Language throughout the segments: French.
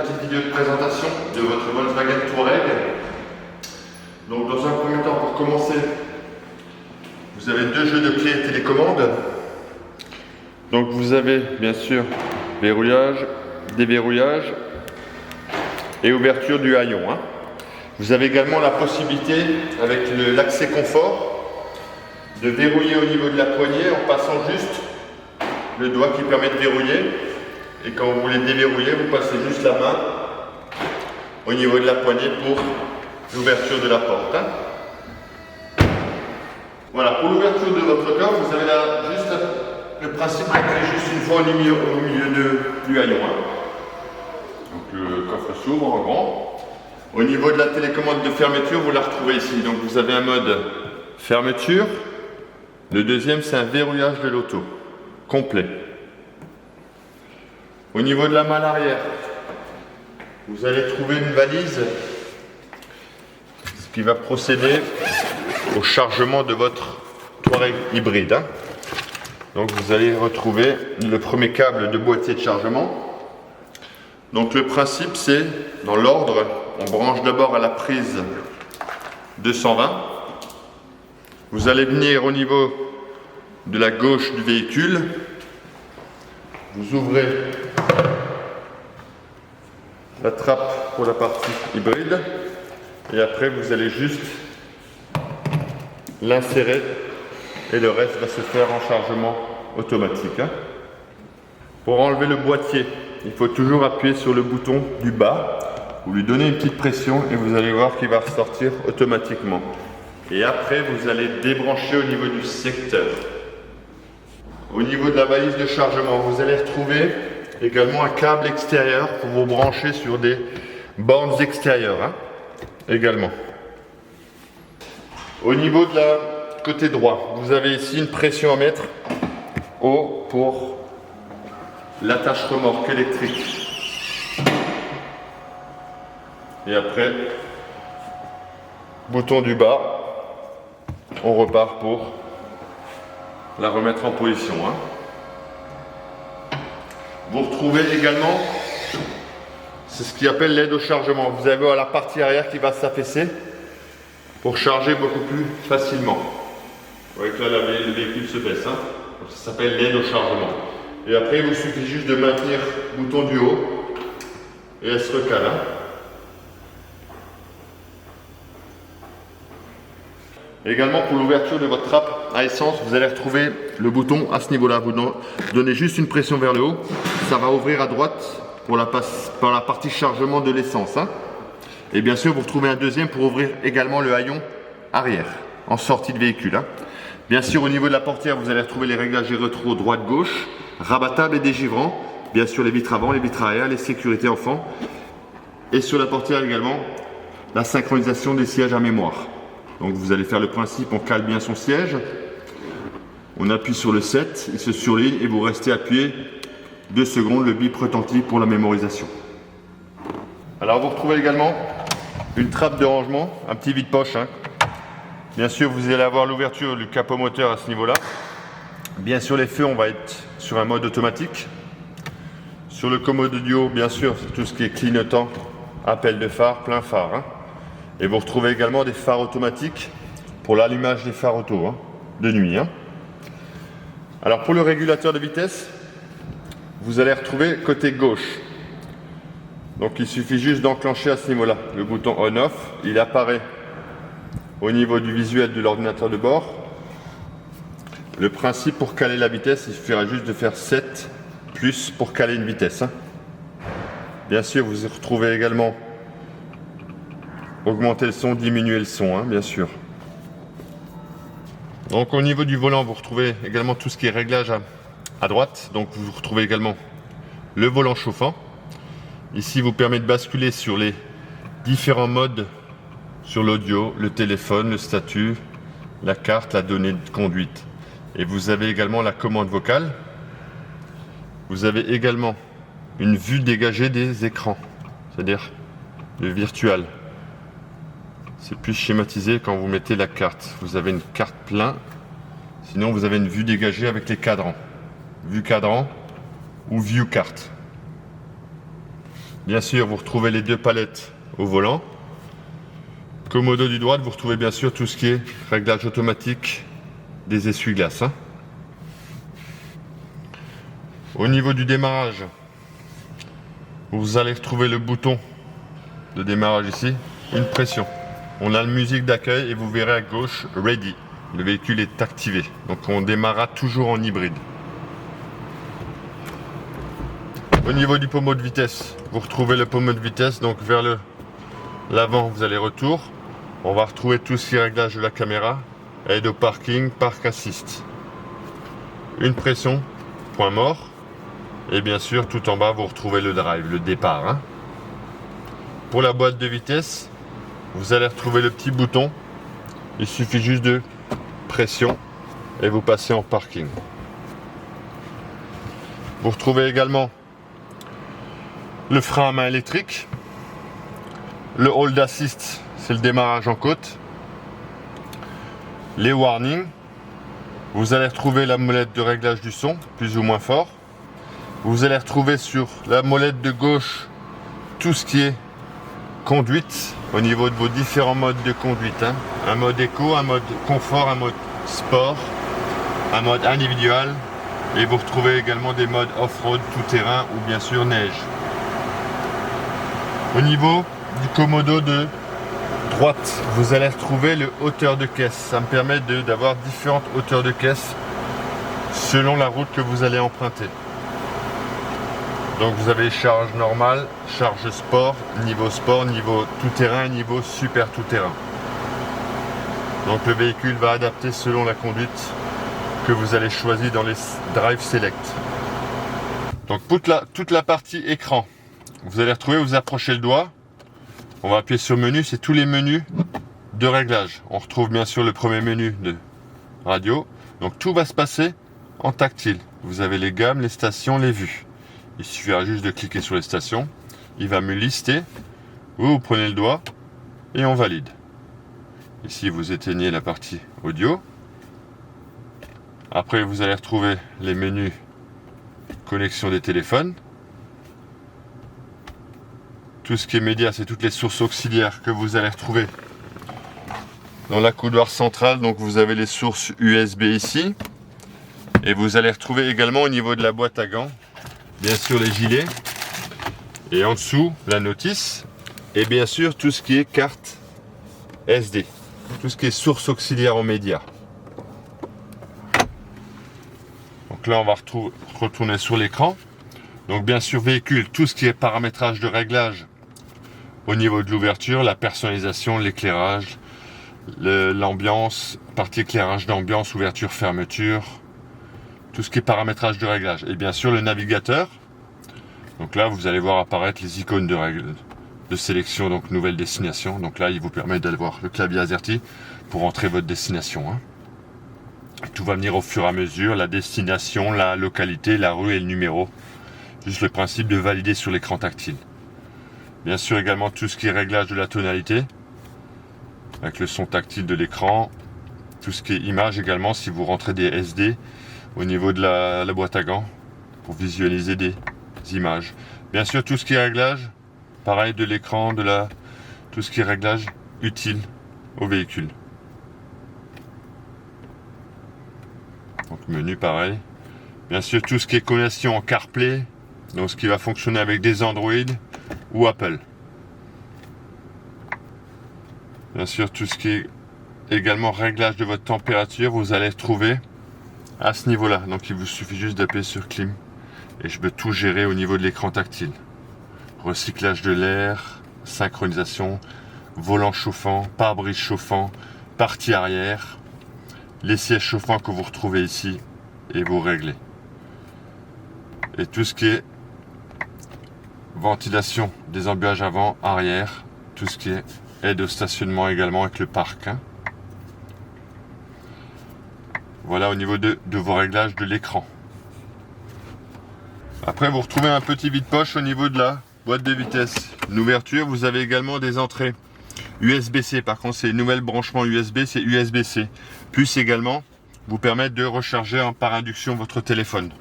petite vidéo de présentation de votre Volkswagen Touareg. Donc dans un premier temps, pour commencer, vous avez deux jeux de clés télécommande. Donc vous avez bien sûr verrouillage, déverrouillage et ouverture du haillon. Vous avez également la possibilité, avec l'accès confort, de verrouiller au niveau de la poignée en passant juste le doigt qui permet de verrouiller. Et quand vous voulez déverrouiller, vous passez juste la main au niveau de la poignée pour l'ouverture de la porte. Voilà, pour l'ouverture de votre coffre, vous avez là juste le principe d'appuyer juste une fois au milieu du haillon. Donc le coffre s'ouvre en grand. Au niveau de la télécommande de fermeture, vous la retrouvez ici. Donc vous avez un mode fermeture. Le deuxième, c'est un verrouillage de l'auto complet. Au niveau de la malle arrière, vous allez trouver une valise, ce qui va procéder au chargement de votre Touareg hybride. Donc vous allez retrouver le premier câble de boîtier de chargement. Donc le principe, c'est dans l'ordre, on branche d'abord à la prise 220. Vous allez venir au niveau de la gauche du véhicule. Vous ouvrez la trappe pour la partie hybride et après vous allez juste l'insérer et le reste va se faire en chargement automatique. Pour enlever le boîtier, il faut toujours appuyer sur le bouton du bas, vous lui donnez une petite pression et vous allez voir qu'il va ressortir automatiquement. Et après vous allez débrancher au niveau du secteur. Au niveau de la valise de chargement, vous allez retrouver également un câble extérieur pour vous brancher sur des bornes extérieures. Également. Au niveau de la côté droit, vous avez ici une pression à mettre haut pour l'attache remorque électrique. Et après, bouton du bas, on repart pour la remettre en position. Vous retrouvez également, c'est ce qu'on appelle l'aide au chargement. Vous avez la partie arrière qui va s'affaisser pour charger beaucoup plus facilement. Vous voyez que là, le véhicule se baisse. Donc, ça s'appelle l'aide au chargement. Et après, il vous suffit juste de maintenir le bouton du haut et elle se recale. Également pour l'ouverture de votre trappe à essence, vous allez retrouver le bouton à ce niveau-là. Vous donnez juste une pression vers le haut, ça va ouvrir à droite pour la partie chargement de l'essence. Et bien sûr, vous retrouvez un deuxième pour ouvrir également le haillon arrière en sortie de véhicule. Bien sûr, au niveau de la portière, vous allez retrouver les réglages rétro droite-gauche, rabattables et dégivrants. Bien sûr, les vitres avant, les vitres arrière, les sécurités enfants. Et sur la portière également, la synchronisation des sièges à mémoire. Donc vous allez faire le principe, on cale bien son siège, on appuie sur le 7, il se surligne et vous restez appuyé 2 secondes, le bip retentit pour la mémorisation. Alors vous retrouvez également une trappe de rangement, un petit vide-poche. Bien sûr vous allez avoir l'ouverture du capot moteur à ce niveau-là. Bien sûr les feux, on va être sur un mode automatique. Sur le commode audio, bien sûr, c'est tout ce qui est clignotant, appel de phare, plein phare. Et vous retrouvez également des phares automatiques pour l'allumage des phares auto de nuit. Alors pour le régulateur de vitesse, vous allez retrouver côté gauche. Donc il suffit juste d'enclencher à ce niveau-là le bouton on-off. Il apparaît au niveau du visuel de l'ordinateur de bord. Le principe pour caler la vitesse, il suffira juste de faire 7 plus pour caler une vitesse. Bien sûr, vous retrouvez également augmenter le son, diminuer le son, bien sûr. Donc au niveau du volant, vous retrouvez également tout ce qui est réglage à droite. Donc vous retrouvez également le volant chauffant. Ici, vous permet de basculer sur les différents modes, sur l'audio, le téléphone, le statut, la carte, la donnée de conduite. Et vous avez également la commande vocale. Vous avez également une vue dégagée des écrans, c'est-à-dire le virtual. C'est plus schématisé quand vous mettez la carte. Vous avez une carte plein, sinon vous avez une vue dégagée avec les cadrans. Vue cadran ou view carte. Bien sûr, vous retrouvez les deux palettes au volant. Commodo du droite, vous retrouvez bien sûr tout ce qui est réglage automatique des essuie-glaces. Au niveau du démarrage, vous allez retrouver le bouton de démarrage ici, une pression. On a la musique d'accueil et vous verrez à gauche Ready. Le véhicule est activé. Donc on démarrera toujours en hybride. Au niveau du pommeau de vitesse, vous retrouvez le pommeau de vitesse. Donc vers l'avant, vous allez retour. On va retrouver tout ce qui est réglage de la caméra, aide au parking, park assist. Une pression, point mort. Et bien sûr, tout en bas, vous retrouvez le drive, le départ. Pour la boîte de vitesse, vous allez retrouver le petit bouton. Il suffit juste de pression et vous passez en parking. Vous retrouvez également le frein à main électrique. Le hold assist, c'est le démarrage en côte. Les warnings. Vous allez retrouver la molette de réglage du son, plus ou moins fort. Vous allez retrouver sur la molette de gauche tout ce qui est conduite au niveau de vos différents modes de conduite. Un mode éco, un mode confort, un mode sport, un mode individuel. Et vous retrouvez également des modes off-road, tout-terrain ou bien sûr neige. Au niveau du commodo de droite, vous allez retrouver le hauteur de caisse. Ça me permet d'avoir différentes hauteurs de caisse selon la route que vous allez emprunter. Donc vous avez charge normale, charge sport, niveau tout-terrain, niveau super tout-terrain. Donc le véhicule va adapter selon la conduite que vous allez choisir dans les Drive Select. Donc toute la partie écran, vous allez retrouver, vous approchez le doigt, on va appuyer sur menu, c'est tous les menus de réglage. On retrouve bien sûr le premier menu de radio, donc tout va se passer en tactile. Vous avez les gammes, les stations, les vues. Il suffira juste de cliquer sur les stations, il va me lister, vous prenez le doigt et on valide. Ici vous éteignez la partie audio. Après vous allez retrouver les menus connexion des téléphones. Tout ce qui est médias, c'est toutes les sources auxiliaires que vous allez retrouver dans la couloir centrale. Donc vous avez les sources USB ici. Et vous allez retrouver également au niveau de la boîte à gants, bien sûr les gilets. Et en dessous, la notice. Et bien sûr tout ce qui est carte SD. Tout ce qui est source auxiliaire aux médias. Donc là on va retourner sur l'écran. Donc bien sûr véhicule, tout ce qui est paramétrage de réglage au niveau de l'ouverture, la personnalisation, l'éclairage, l'ambiance, partie éclairage d'ambiance, ouverture, fermeture, tout ce qui est paramétrage de réglage. Et bien sûr le navigateur. Donc là vous allez voir apparaître les icônes de sélection, donc nouvelle destination. Donc là il vous permet d'avoir le clavier AZERTY pour entrer votre destination. Tout va venir au fur et à mesure, la destination, la localité, la rue et le numéro. Juste le principe de valider sur l'écran tactile. Bien sûr également tout ce qui est réglage de la tonalité, avec le son tactile de l'écran. Tout ce qui est image également, si vous rentrez des SD au niveau de la boîte à gants, pour visualiser des images. Bien sûr tout ce qui est réglage, pareil de l'écran, tout ce qui est réglage utile au véhicule. Donc menu pareil. Bien sûr tout ce qui est connexion en CarPlay, donc ce qui va fonctionner avec des Android ou Apple. Bien sûr tout ce qui est également réglage de votre température, vous allez trouver à ce niveau là. Donc il vous suffit juste d'appuyer sur clim et je peux tout gérer au niveau de l'écran tactile. Recyclage de l'air, synchronisation, volant chauffant, pare-brise chauffant, partie arrière, les sièges chauffants que vous retrouvez ici et vous réglez. Et tout ce qui est ventilation des embuages avant, arrière, tout ce qui est aide au stationnement également avec le parc. Voilà au niveau de vos réglages de l'écran. Après vous retrouvez un petit vide-poche au niveau de la boîte de vitesse. Une ouverture, vous avez également des entrées USB-C. Par contre c'est le nouvel branchement USB, c'est USB-C. Plus également vous permettre de recharger par induction votre téléphone.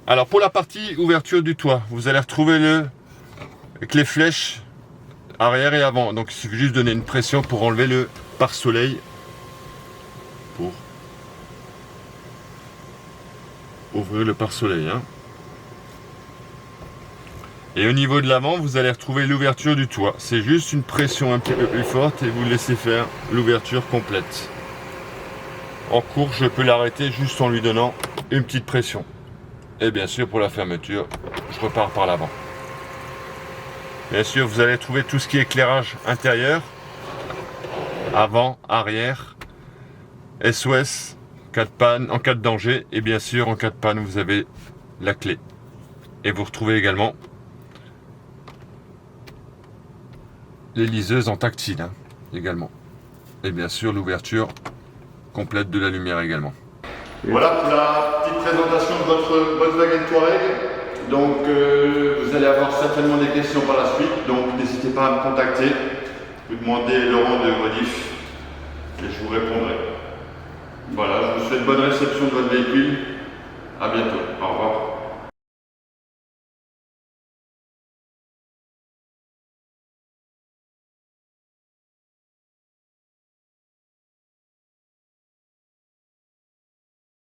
Alors pour la partie ouverture du toit, vous allez retrouver avec les flèches arrière et avant. Donc il suffit juste de donner une pression pour enlever le pare-soleil. Pour ouvrir le pare-soleil. Hein. Et au niveau de l'avant, vous allez retrouver l'ouverture du toit. C'est juste une pression un petit peu plus forte et vous laissez faire l'ouverture complète. En cours, je peux l'arrêter juste en lui donnant une petite pression. Et bien sûr, pour la fermeture, je repars par l'avant. Bien sûr, vous allez trouver tout ce qui est éclairage intérieur, avant, arrière, SOS, cas de panne, en cas de danger. Et bien sûr, en cas de panne, vous avez la clé. Et vous retrouvez également les liseuses en tactile, hein, également. Et bien sûr, l'ouverture complète de la lumière également. Voilà pour la petite présentation de votre Volkswagen Touareg. Donc vous allez avoir certainement des questions par la suite, donc n'hésitez pas à me contacter. Vous demandez Laurent de Modif et je vous répondrai. Voilà, je vous souhaite bonne réception de votre véhicule. À bientôt. Au revoir.